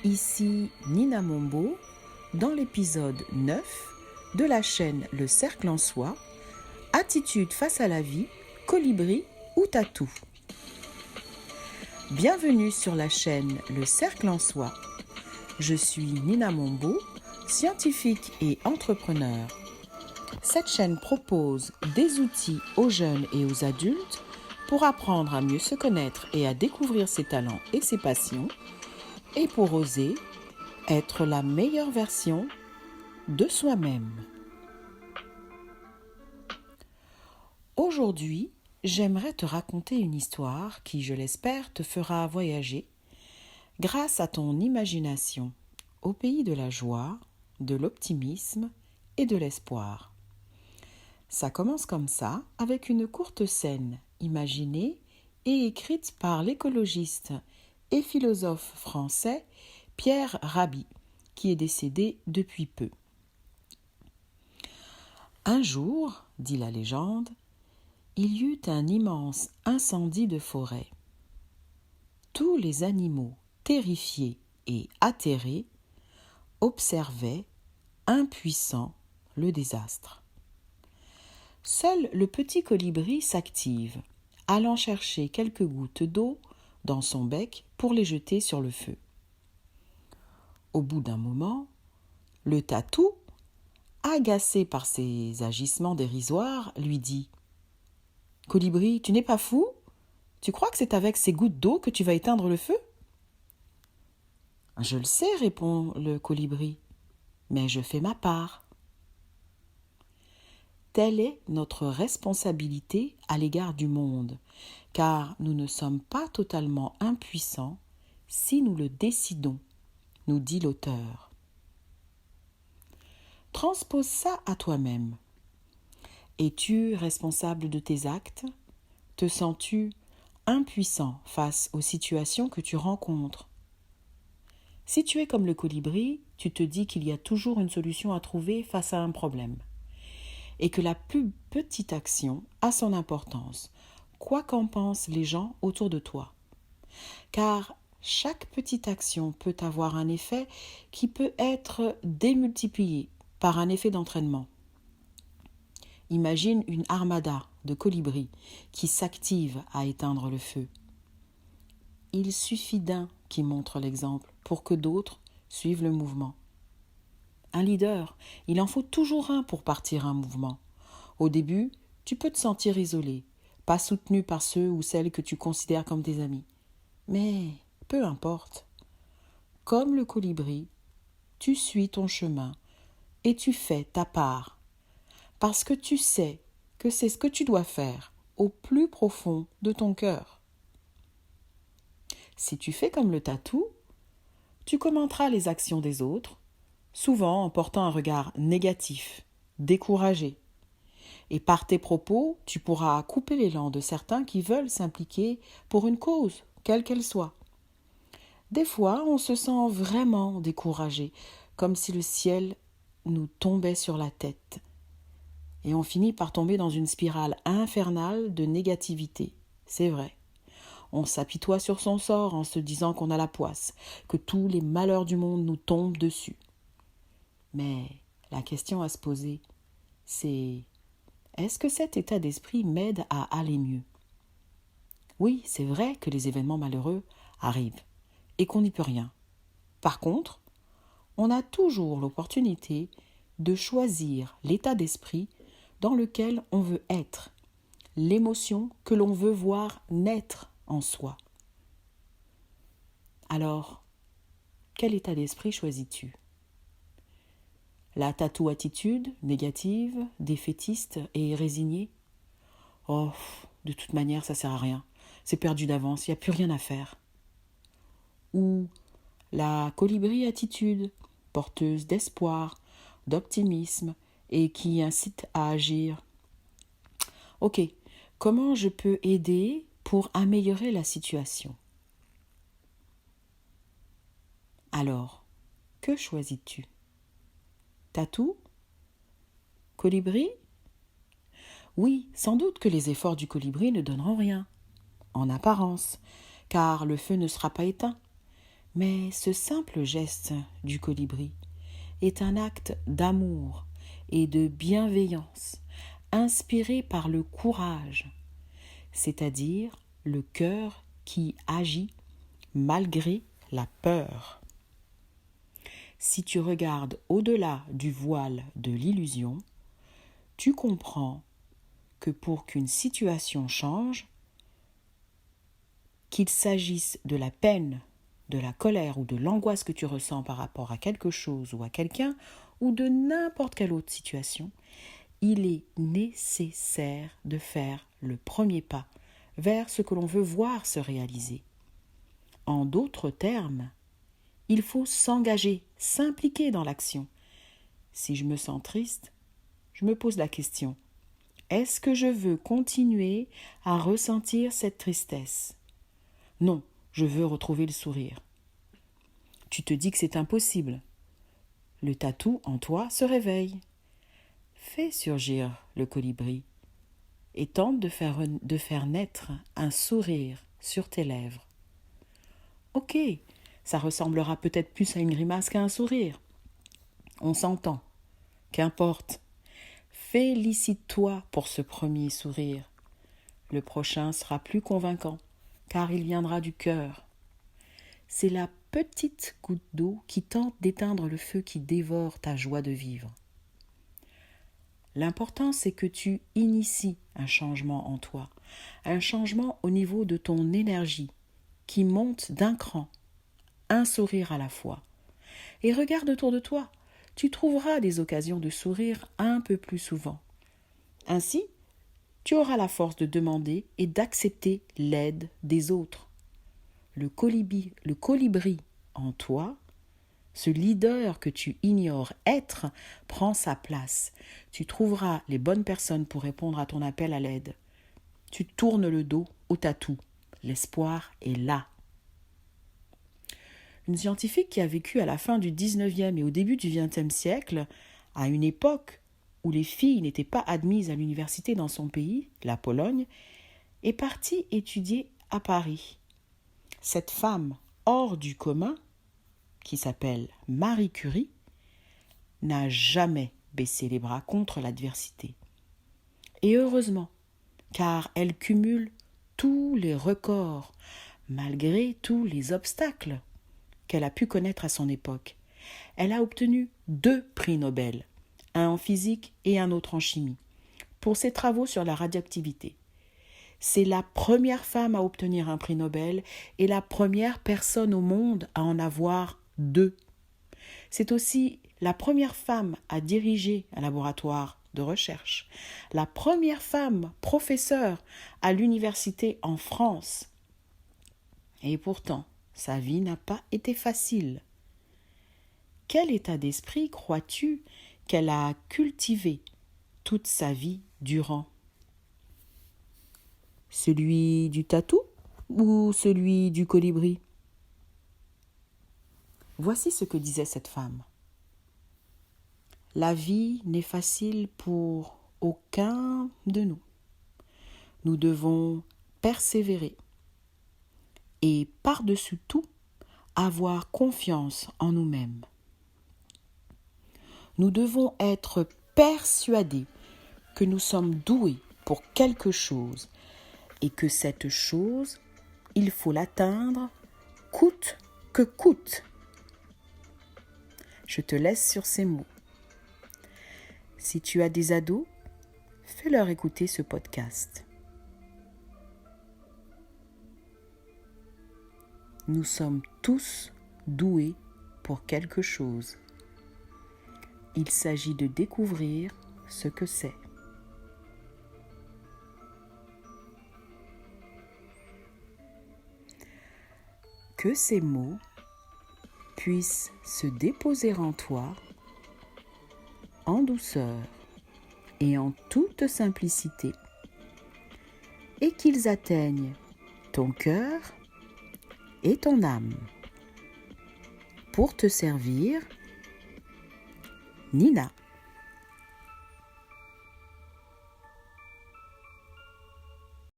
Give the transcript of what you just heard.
Ici Nina Mombo dans l'épisode 9 de la chaîne Le Cercle en Soi, attitude face à la vie, colibri ou tatou. Bienvenue sur la chaîne Le Cercle en Soi. Je suis Nina Mombo, scientifique et entrepreneur. Cette chaîne propose des outils aux jeunes et aux adultes pour apprendre à mieux se connaître et à découvrir ses talents et ses passions, et pour oser être la meilleure version de soi-même. Aujourd'hui, j'aimerais te raconter une histoire qui, je l'espère, te fera voyager grâce à ton imagination au pays de la joie, de l'optimisme et de l'espoir. Ça commence comme ça, avec une courte scène imaginée et écrite par l'écologiste et philosophe français Pierre Rabhi, qui est décédé depuis peu. Un jour, dit la légende, il y eut un immense incendie de forêt. Tous les animaux, terrifiés et atterrés, observaient, impuissants, le désastre. Seul le petit colibri s'active, allant chercher quelques gouttes d'eau dans son bec pour les jeter sur le feu. Au bout d'un moment, le tatou, agacé par ces agissements dérisoires, lui dit « Colibri, tu n'es pas fou ? Tu crois que c'est avec ces gouttes d'eau que tu vas éteindre le feu ?»« Je le sais, répond le colibri, mais je fais ma part. » Telle est notre responsabilité à l'égard du monde, car nous ne sommes pas totalement impuissants si nous le décidons, nous dit l'auteur. Transpose ça à toi-même. Es-tu responsable de tes actes ? Te sens-tu impuissant face aux situations que tu rencontres ? Si tu es comme le colibri, tu te dis qu'il y a toujours une solution à trouver face à un problème et que la plus petite action a son importance, quoi qu'en pensent les gens autour de toi. Car chaque petite action peut avoir un effet qui peut être démultiplié par un effet d'entraînement. Imagine une armada de colibris qui s'active à éteindre le feu. Il suffit d'un qui montre l'exemple pour que d'autres suivent le mouvement. Un leader, il en faut toujours un pour partir un mouvement. Au début, tu peux te sentir isolé, pas soutenu par ceux ou celles que tu considères comme tes amis. Mais peu importe. Comme le colibri, tu suis ton chemin et tu fais ta part. Parce que tu sais que c'est ce que tu dois faire au plus profond de ton cœur. Si tu fais comme le tatou, tu commenteras les actions des autres, souvent en portant un regard négatif, découragé. Et par tes propos, tu pourras couper l'élan de certains qui veulent s'impliquer pour une cause, quelle qu'elle soit. Des fois, on se sent vraiment découragé, comme si le ciel nous tombait sur la tête. Et on finit par tomber dans une spirale infernale de négativité. C'est vrai. On s'apitoie sur son sort en se disant qu'on a la poisse, que tous les malheurs du monde nous tombent dessus. Mais la question à se poser, c'est: est-ce que cet état d'esprit m'aide à aller mieux ? Oui, c'est vrai que les événements malheureux arrivent et qu'on n'y peut rien. Par contre, on a toujours l'opportunité de choisir l'état d'esprit dans lequel on veut être, l'émotion que l'on veut voir naître en soi. Alors, quel état d'esprit choisis-tu ? La tatou-attitude négative, défaitiste et résignée ? Oh, de toute manière, ça sert à rien. C'est perdu d'avance, il n'y a plus rien à faire. Ou la colibri-attitude, porteuse d'espoir, d'optimisme et qui incite à agir. Ok, comment je peux aider pour améliorer la situation ? Alors, que choisis-tu ? Tatou ? Colibri ? Oui, sans doute que les efforts du colibri ne donneront rien, en apparence, car le feu ne sera pas éteint. Mais ce simple geste du colibri est un acte d'amour et de bienveillance inspiré par le courage, c'est-à-dire le cœur qui agit malgré la peur. Si tu regardes au-delà du voile de l'illusion, tu comprends que pour qu'une situation change, qu'il s'agisse de la peine, de la colère ou de l'angoisse que tu ressens par rapport à quelque chose ou à quelqu'un, ou de n'importe quelle autre situation, il est nécessaire de faire le premier pas vers ce que l'on veut voir se réaliser. En d'autres termes, il faut s'engager, s'impliquer dans l'action. Si je me sens triste, je me pose la question, est-ce que je veux continuer à ressentir cette tristesse ? Non, je veux retrouver le sourire. Tu te dis que c'est impossible. Le tatou en toi se réveille. Fais surgir le colibri et tente de faire naître un sourire sur tes lèvres. Ok, ça ressemblera peut-être plus à une grimace qu'à un sourire. On s'entend. Qu'importe. Félicite-toi pour ce premier sourire. Le prochain sera plus convaincant, car il viendra du cœur. C'est la petite goutte d'eau qui tente d'éteindre le feu qui dévore ta joie de vivre. L'important, c'est que tu inities un changement en toi, un changement au niveau de ton énergie, qui monte d'un cran, un sourire à la fois. Et regarde autour de toi, tu trouveras des occasions de sourire un peu plus souvent. Ainsi, tu auras la force de demander et d'accepter l'aide des autres. Le colibri en toi, ce leader que tu ignores être, prend sa place. Tu trouveras les bonnes personnes pour répondre à ton appel à l'aide. Tu tournes le dos au tatou. L'espoir est là. Une scientifique qui a vécu à la fin du 19e et au début du 20e siècle, à une époque où les filles n'étaient pas admises à l'université dans son pays, la Pologne, est partie étudier à Paris. Cette femme hors du commun, qui s'appelle Marie Curie, n'a jamais baissé les bras contre l'adversité. Et heureusement, car elle cumule tous les records, malgré tous les obstacles qu'elle a pu connaître à son époque. Elle a obtenu 2 prix Nobel, un en physique et un autre en chimie, pour ses travaux sur la radioactivité. C'est la première femme à obtenir un prix Nobel et la première personne au monde à en avoir 2. C'est aussi la première femme à diriger un laboratoire de recherche, la première femme professeure à l'université en France. Et pourtant, sa vie n'a pas été facile. Quel état d'esprit crois-tu qu'elle a cultivé toute sa vie durant ? Celui du tatou ou celui du colibri ? Voici ce que disait cette femme. La vie n'est facile pour aucun de nous. Nous devons persévérer et par-dessus tout, avoir confiance en nous-mêmes. Nous devons être persuadés que nous sommes doués pour quelque chose et que cette chose, il faut l'atteindre coûte que coûte. Je te laisse sur ces mots. Si tu as des ados, fais-leur écouter ce podcast. Nous sommes tous doués pour quelque chose. Il s'agit de découvrir ce que c'est. Que ces mots puissent se déposer en toi en douceur et en toute simplicité et qu'ils atteignent ton cœur et ton âme. Pour te servir, Nina.